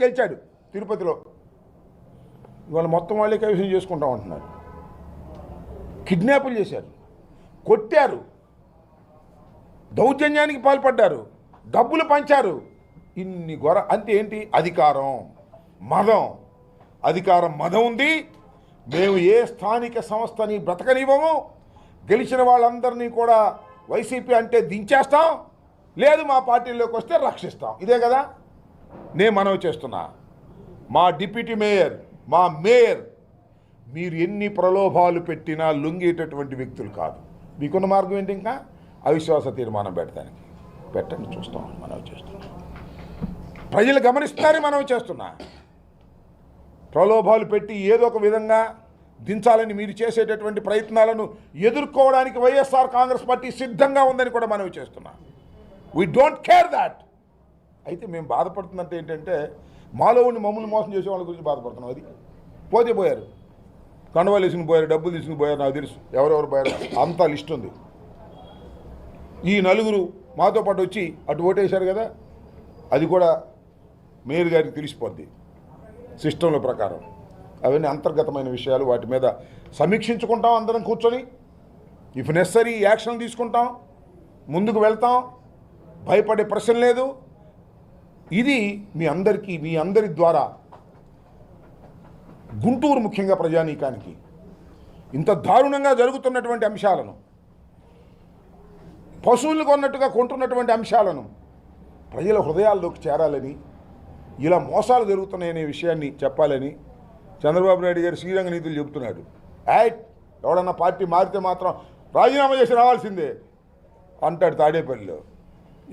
గెలిచాడు తిరుపతిలో. ఇవాళ మొత్తం వాళ్ళే కైవసం చేసుకుంటాం అంటున్నారు. కిడ్నాపులు చేశారు, కొట్టారు, దౌర్జన్యానికి పాల్పడ్డారు, డబ్బులు పంచారు. ఇన్ని అంతే ఏంటి? అధికారం, మదం. అధికారం, మదం ఉంది. మేము ఏ స్థానిక సంస్థని బ్రతకనివ్వము. గెలిచిన వాళ్ళందరినీ కూడా వైసీపీ అంటే దించేస్తాం, లేదు మా పార్టీలోకి వస్తే రక్షిస్తాం. ఇదే కదా నేను మనవి చేస్తున్నా. మా డిప్యూటీ మేయర్, మా మేయర్ మీరు ఎన్ని ప్రలోభాలు పెట్టినా లొంగేటటువంటి వ్యక్తులు కాదు. మీకున్న మార్గం ఏంటి? ఇంకా అవిశ్వాస తీర్మానం పెట్టడానికి పెట్టండి, చూస్తాం. మనవి చేస్తున్నా, ప్రజలు గమనిస్తారని మనవి చేస్తున్నా. ప్రలోభాలు పెట్టి ఏదో ఒక విధంగా దించాలని మీరు చేసేటటువంటి ప్రయత్నాలను ఎదుర్కోవడానికి వైఎస్ఆర్ కాంగ్రెస్ పార్టీ సిద్ధంగా ఉందని కూడా మనవి చేస్తున్నా. We don't care that. అయితే మేము బాధపడుతున్నట్టు ఏంటంటే మాలో ఉండి మమ్మల్ని మోసం చేసే వాళ్ళ గురించి బాధపడుతున్నాం. అది పోతే పోయారు, కండవాలు తీసుకుని పోయారు, డబ్బులు తీసుకుని పోయారు, నాకు తెలుసు ఎవరెవరు పోయారు, అంతా లిస్ట్ ఉంది. ఈ నలుగురు మాతో పాటు వచ్చి అటు ఓటేశారు కదా, అది కూడా మేయర్ గారికి తెలిసిపోద్ది సిస్టంల ప్రకారం. అవన్నీ అంతర్గతమైన విషయాలు, వాటి మీద సమీక్షించుకుంటాం అందరం కూర్చొని. ఇఫ్ నెసరీ యాక్షన్ తీసుకుంటాం, ముందుకు వెళ్తాం, భయపడే ప్రశ్న లేదు. ఇది మీ అందరి ద్వారా గుంటూరు ముఖ్యంగా ప్రజానీకానికి ఇంత దారుణంగా జరుగుతున్నటువంటి అంశాలను, పశువులు కొన్నట్టుగా కొంటున్నటువంటి అంశాలను ప్రజల హృదయాల్లోకి చేరాలని, ఇలా మోసాలు జరుగుతున్నాయనే విషయాన్ని చెప్పాలని చంద్రబాబు నాయుడు గారు శ్రీరంగ నీతులు చెబుతున్నాడు. ఎవడన్నా పార్టీ మారితే మాత్రం రాజీనామా చేసి రావాల్సిందే అంటాడు తాడేపల్లిలో.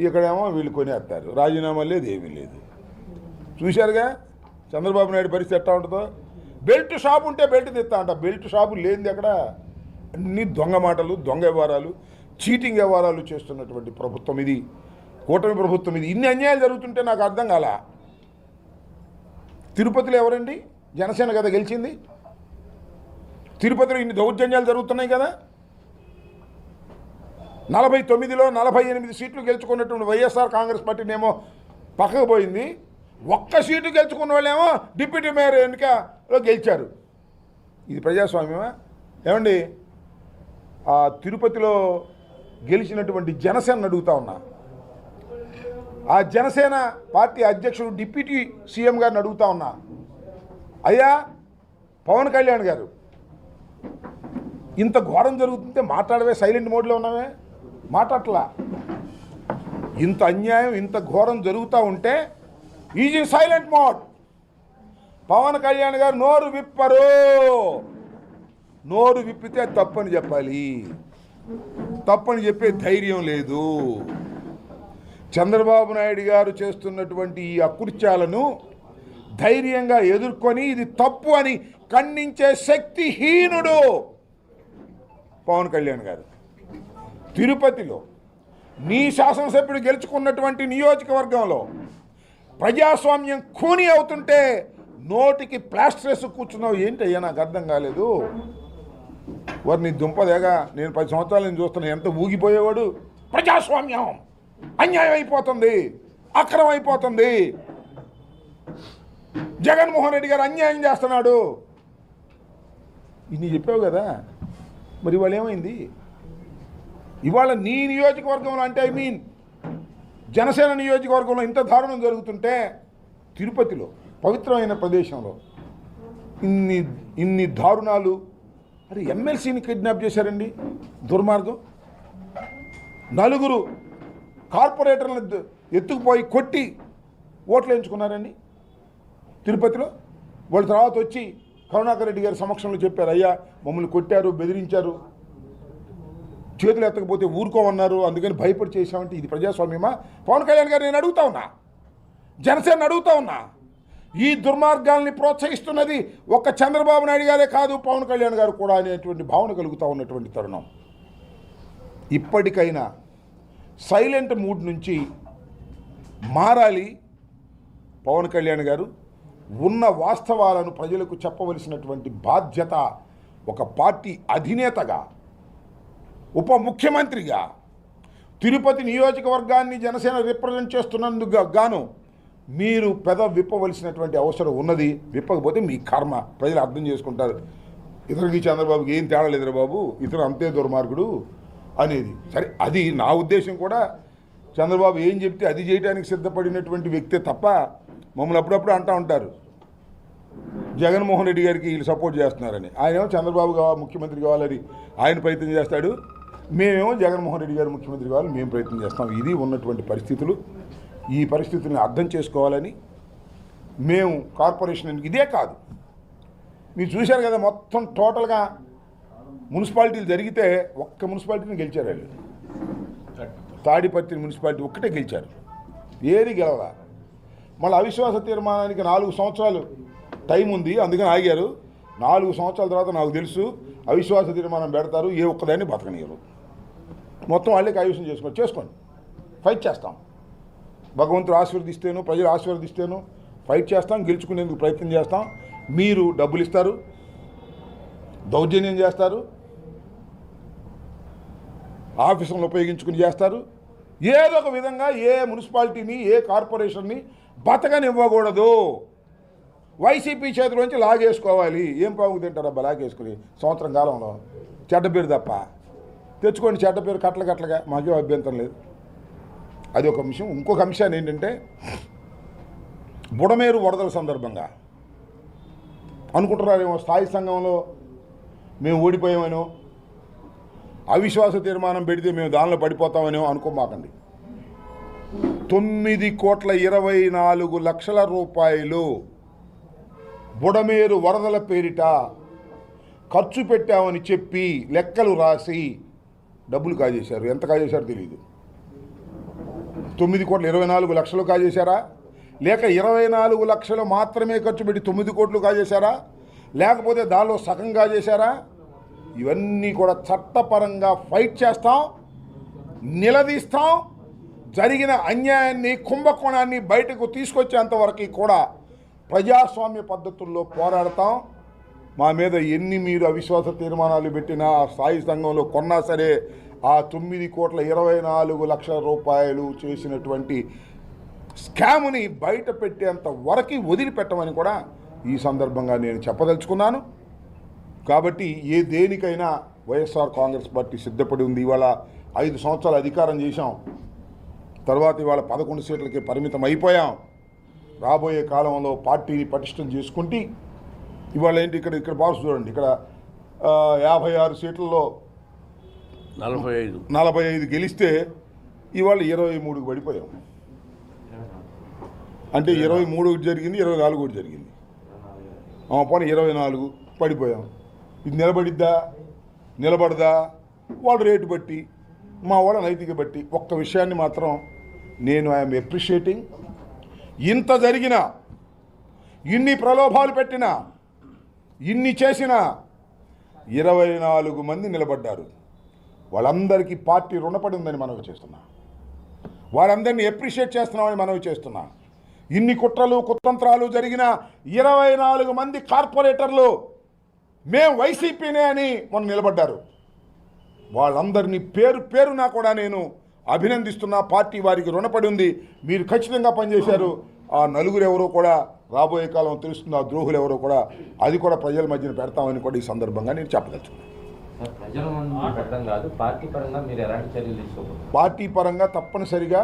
ఇక్కడేమో వీళ్ళు కొనేస్తారు, రాజీనామా లేదు, ఏమీ లేదు. చూశారుగా చంద్రబాబు నాయుడు పరిస్థితి ఎట్లా ఉంటుందో. బెల్ట్ షాప్ ఉంటే బెల్ట్ తెస్తా అంట, బెల్ట్ షాపు లేనిది ఎక్కడ. అన్ని దొంగ మాటలు, దొంగ వ్యవహారాలు, చీటింగ్ వ్యవహారాలు చేస్తున్నటువంటి ప్రభుత్వం ఇది, కూటమి ప్రభుత్వం ఇది. ఇన్ని అన్యాయాలు జరుగుతుంటే నాకు అర్థం కాల. తిరుపతిలో ఎవరండి? జనసేన కదా గెలిచింది. తిరుపతిలో ఇన్ని దౌర్జన్యాలు జరుగుతున్నాయి కదా. 49లో 48 సీట్లు గెలుచుకున్నటువంటి వైఎస్ఆర్ కాంగ్రెస్ పార్టీనేమో పక్కకు పోయింది. ఒక్క సీటు గెలుచుకున్న వాళ్ళేమో డిప్యూటీ మేయర్ ఎన్నికలో గెలిచారు. ఇది ప్రజాస్వామ్యమా? ఏమండి, ఆ తిరుపతిలో గెలిచినటువంటి జనసేన అడుగుతా ఉన్నా, ఆ జనసేన పార్టీ అధ్యక్షుడు డిప్యూటీ సీఎం గారిని అడుగుతా ఉన్నా, అయ్యా పవన్ కళ్యాణ్ గారు ఇంత ఘోరం జరుగుతుంటే మాట్లాడవే, సైలెంట్ మోడ్లో ఉన్నావే, మాట్లాడలా. ఇంత అన్యాయం, ఇంత ఘోరం జరుగుతూ ఉంటే is in silent mode. Pawan Kalyan garu నోరు విప్పరు. నోరు విప్పితే తప్పని చెప్పాలి, తప్పని చెప్పే ధైర్యం లేదు. చంద్రబాబు నాయుడు గారు చేస్తున్నటువంటి ఈ అకృత్యాలను ధైర్యంగా ఎదుర్కొని ఇది తప్పు అని ఖండించే శక్తిహీనుడు పవన్ కళ్యాణ్ గారు. తిరుపతిలో నీ శాసనసభ్యుడు గెలుచుకున్నటువంటి నియోజకవర్గంలో ప్రజాస్వామ్యం ఖూనీ అవుతుంటే నోటికి ప్లాస్టర్స్ కూర్చున్నావు ఏంటయ్యా? నాకు అర్థం కాలేదు. వారిని దుంపదేగా నేను 10 సంవత్సరాల నుంచి చూస్తున్నా, ఎంత ఊగిపోయేవాడు. ప్రజాస్వామ్యం అన్యాయం అయిపోతుంది, అక్రమం అయిపోతుంది, జగన్మోహన్ రెడ్డి గారు అన్యాయం చేస్తున్నాడు, ఇన్ని చెప్పావు కదా. మరి ఇవాళ ఏమైంది? ఇవాళ నీ నియోజకవర్గంలో అంటే జనసేన నియోజకవర్గంలో ఇంత దారుణం జరుగుతుంటే తిరుపతిలో పవిత్రమైన ప్రదేశంలో ఇన్ని దారుణాలు. అరే ఎమ్మెల్సీని కిడ్నాప్ చేశారండి, దుర్మార్గం. 4 కార్పొరేటర్లను ఎత్తుకుపోయి కొట్టి ఓట్లు వేయించుకున్నారండి తిరుపతిలో. వాళ్ళ తర్వాత వచ్చి కరుణాకర్ రెడ్డి గారి సమక్షంలో చెప్పారు, అయ్యా మమ్మల్ని కొట్టారు, బెదిరించారు, చేతులు ఎత్తకపోతే ఊరుకోమన్నారు, అందుకని భయపడి చేశామంటే ఇది ప్రజాస్వామ్యమా? పవన్ కళ్యాణ్ గారు నేను అడుగుతా ఉన్నా, జనసేన అడుగుతా ఉన్నా. ఈ దుర్మార్గాల్ని ప్రోత్సహిస్తున్నది ఒక్క చంద్రబాబు నాయుడు గారే కాదు, పవన్ కళ్యాణ్ గారు కూడా అనేటువంటి భావన కలుగుతూ ఉన్నటువంటి తరుణం. ఇప్పటికైనా సైలెంట్ మూడ్ నుంచి మారాలి పవన్ కళ్యాణ్ గారు. ఉన్న వాస్తవాలను ప్రజలకు చెప్పవలసినటువంటి బాధ్యత ఒక పార్టీ అధినేతగా, ఉప ముఖ్యమంత్రిగా, తిరుపతి నియోజకవర్గాన్ని జనసేన రిప్రజెంట్ చేస్తున్నందుకు గాను మీరు విప్పవలసినటువంటి అవసరం ఉన్నది. విప్పకపోతే మీ కర్మ, ప్రజలు అర్థం చేసుకుంటారు. ఇతనికి చంద్రబాబుకి ఏం తేడా లేదురా బాబు, ఇతను అంతే దుర్మార్గుడు అనేది. సరే, అది నా ఉద్దేశం కూడా. చంద్రబాబు ఏం చెప్తే అది చేయడానికి సిద్ధపడినటువంటి వ్యక్తే తప్ప మమ్మల్ని అప్పుడప్పుడు అంటూ ఉంటారు జగన్మోహన్ రెడ్డి గారికి వీళ్ళు సపోర్ట్ చేస్తున్నారని. ఆయనేమో చంద్రబాబు ముఖ్యమంత్రి కావాలని ఆయన ప్రయత్నం చేస్తాడు, మేమేమో జగన్మోహన్ రెడ్డి గారు ముఖ్యమంత్రి కావాలని మేము ప్రయత్నం చేస్తాం. ఇది ఉన్నటువంటి పరిస్థితులు. ఈ పరిస్థితుల్ని అర్థం చేసుకోవాలని మేము కార్పొరేషన్, ఇదే కాదు, మీరు చూశారు కదా, మొత్తం టోటల్గా మున్సిపాలిటీలు జరిగితే ఒక్క మున్సిపాలిటీని గెలిచారు వాళ్ళు. తాడిపత్రి మున్సిపాలిటీ ఒక్కటే గెలిచారు, ఏది గెలవలా. మళ్ళీ అవిశ్వాస తీర్మానానికి 4 సంవత్సరాలు టైం ఉంది, అందుకని ఆగారు. 4 సంవత్సరాల తర్వాత నాకు తెలుసు అవిశ్వాస తీర్మానం పెడతారు, ఏ ఒక్కదాన్ని బతకనియరు. మొత్తం వాళ్ళే కైవసం చేసుకోండి, ఫైట్ చేస్తాం. భగవంతుడు ఆశీర్వదిస్తేను, ప్రజలు ఆశీర్వదిస్తేను ఫైట్ చేస్తాం, గెలుచుకునేందుకు ప్రయత్నం చేస్తాం. మీరు డబ్బులు ఇస్తారు, దౌర్జన్యం చేస్తారు, ఆఫీసులను ఉపయోగించుకుని చేస్తారు. ఏదో ఒక విధంగా ఏ మున్సిపాలిటీని, ఏ కార్పొరేషన్ని బతకనివ్వకూడదు. వైసీపీ చేతిలోంచి లాగేసుకోవాలి. ఏం పాగు తింటారు అబ్బా లాగేసుకుని సంవత్సరం కాలంలో? చెడ్డ పేరు తప్ప తెచ్చుకోండి, చెడ్డ పేరు కట్లగా, మాకేం అభ్యంతరం లేదు. అది ఒక అంశం. ఇంకొక అంశాన్ని ఏంటంటే, బుడమేరు వరదల సందర్భంగా అనుకుంటున్నారేమో స్థాయి సంఘంలో మేము ఓడిపోయామనో, అవిశ్వాస తీర్మానం పెడితే మేము దానిలో పడిపోతామనో అనుకోమాకండి. 9,24,00,00,000 రూపాయలు బుడమేరు వరదల పేరిట ఖర్చు పెట్టామని చెప్పి లెక్కలు రాసి డబ్బులు కాజేశారు. ఎంత కాజేశారో తెలియదు. 9,24,00,000 కాజేశారా, లేక 24 లక్షలు మాత్రమే ఖర్చు పెట్టి 9 కోట్లు కాజేశారా, లేకపోతే దానిలో సగం కాజేశారా? ఇవన్నీ కూడా చట్టపరంగా ఫైట్ చేస్తాం, నిలదీస్తాం. జరిగిన అన్యాయాన్ని, కుంభకోణాన్ని బయటకు తీసుకొచ్చేంతవరకు కూడా ప్రజాస్వామ్య పద్ధతుల్లో పోరాడతాం. మా మీద ఎన్ని మీరు అవిశ్వాస తీర్మానాలు పెట్టినా, స్థాయి సంఘంలో కొన్నా సరే, ఆ 9,24,00,000 రూపాయలు చేసినటువంటి స్కామ్ని బయట పెట్టేంత వరకు వదిలిపెట్టమని కూడా ఈ సందర్భంగా నేను చెప్పదలుచుకున్నాను. కాబట్టి దేనికైనా వైఎస్ఆర్ కాంగ్రెస్ పార్టీ సిద్ధపడి ఉంది. ఇవాళ 5 సంవత్సరాలు అధికారం చేశాం, తర్వాత ఇవాళ 11 సీట్లకి పరిమితం అయిపోయాం. రాబోయే కాలంలో పార్టీని పటిష్టం చేసుకుంటే ఇవాళ ఏంటి, ఇక్కడ బాక్స్ చూడండి, ఇక్కడ 56 సీట్లలో 45 గెలిస్తే ఇవాళ 23కి పడిపోయాం. అంటే 23 జరిగింది, 24 జరిగింది, పోనీ 24 పడిపోయాం. ఇది నిలబడదా వాళ్ళ రేటు బట్టి, మా వాళ్ళ నైతిక బట్టి. ఒక్క విషయాన్ని మాత్రం నేను ఐఎమ్ అప్రిషియేటింగ్. ఇంత జరిగినా, ఇన్ని ప్రలోభాలు పెట్టినా, ఇన్ని చేసినా 24 మంది నిలబడ్డారు. వాళ్ళందరికీ పార్టీ రుణపడి ఉందని మనవి చేస్తున్నా, వారందరినీ అప్రిషియేట్ చేస్తున్నామని మనవి చేస్తున్నా. ఇన్ని కుట్రలు కుతంత్రాలు జరిగిన 24 మంది కార్పొరేటర్లు మేము వైసీపీనే అని మొన్న నిలబడ్డారు. వాళ్ళందరినీ పేరున కూడా నేను అభినందిస్తున్నా. పార్టీ వారికి రుణపడి ఉంది. మీరు ఖచ్చితంగా పనిచేశారు. ఆ నలుగురు ఎవరో కూడా రాబోయే కాలం తెలుస్తుంది, ఆ ద్రోహులు ఎవరో కూడా, అది కూడా ప్రజల మధ్యన పెడతామని కూడా ఈ సందర్భంగా నేను చెప్పదలుచుకున్నాను. పార్టీ పరంగా తప్పనిసరిగా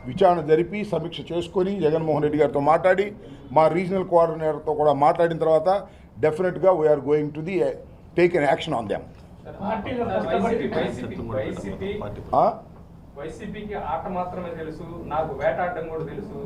విచారణ జరిపి సమీక్ష చేసుకొని జగన్మోహన్ రెడ్డి గారితో మాట్లాడి, మా రీజనల్ కోఆర్డినేటర్తో కూడా మాట్లాడిన తర్వాత డెఫినెట్గా we are going to take an action on them. వైసీపీకి ఆట మాత్రమే తెలుసు, నాకు వేటాడడం కూడా తెలుసు.